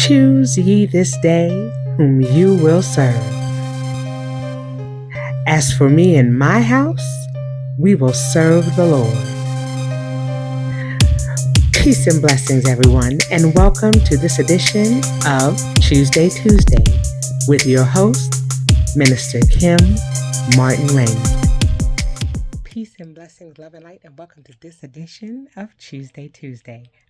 Choose ye this day whom you will serve. As for me and my house, we will serve the Lord. Peace and blessings, everyone, and welcome to this edition of Tuesday with your host, Minister Kim Martin Raymond. Peace and blessings, love and light, and welcome to this edition of Tuesday.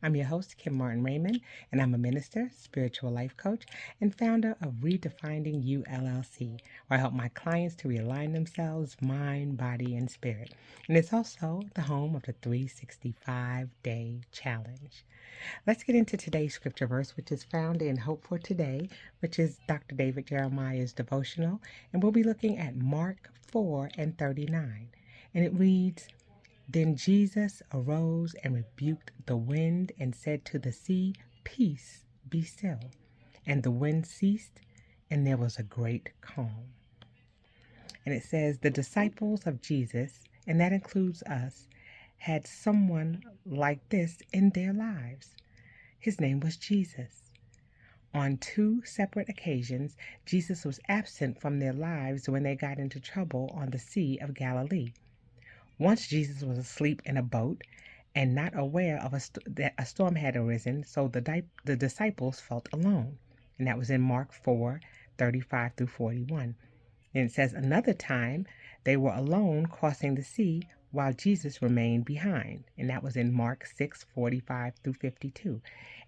I'm your host, Kim Martin Raymond, and I'm a minister, spiritual life coach, and founder of Redefining You, LLC, where I help my clients to realign themselves, mind, body, and spirit. And it's also the home of the 365-day challenge. Let's get into today's scripture verse, which is found in Hope for Today, which is Dr. David Jeremiah's devotional, and we'll be looking at Mark 4:39. And it reads, "Then Jesus arose and rebuked the wind and said to the sea, 'Peace, be still.' And the wind ceased, and there was a great calm." And it says, the disciples of Jesus, and that includes us, had someone like this in their lives. His name was Jesus. On 2 separate occasions, Jesus was absent from their lives when they got into trouble on the Sea of Galilee. Once Jesus was asleep in a boat and not aware of that a storm had arisen, so the disciples felt alone. And that was in Mark 4:35 through 41. And it says another time they were alone crossing the sea while Jesus remained behind. And that was in Mark 6:45 through 52.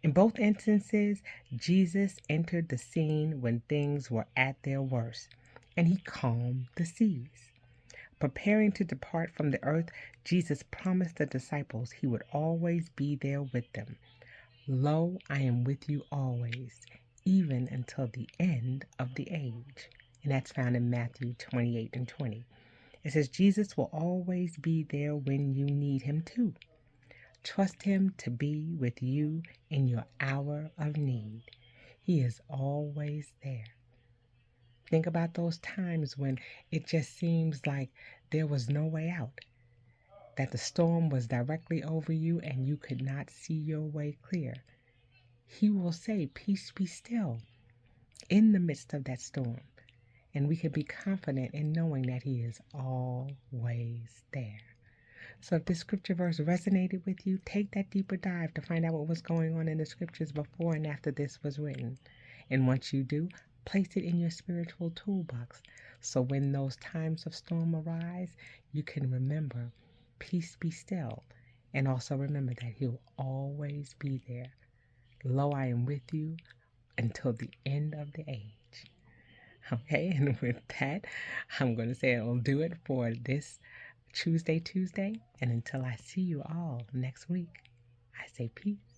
In both instances, Jesus entered the scene when things were at their worst, and he calmed the seas. Preparing to depart from the earth, Jesus promised the disciples he would always be there with them. "Lo, I am with you always, even until the end of the age." And that's found in Matthew 28:20. It says Jesus will always be there when you need him too. Trust him to be with you in your hour of need. He is always there. Think about those times when it just seems like there was no way out, that the storm was directly over you and you could not see your way clear. He will say, "Peace, be still," in the midst of that storm. And we can be confident in knowing that he is always there. So if this scripture verse resonated with you, take that deeper dive to find out what was going on in the scriptures before and after this was written. And once you do, place it in your spiritual toolbox, so when those times of storm arise, you can remember, peace be still, and also remember that he'll always be there. Lo, I am with you until the end of the age. Okay, and with that, I'm going to say I'll do it for this Tuesday, and until I see you all next week, I say peace.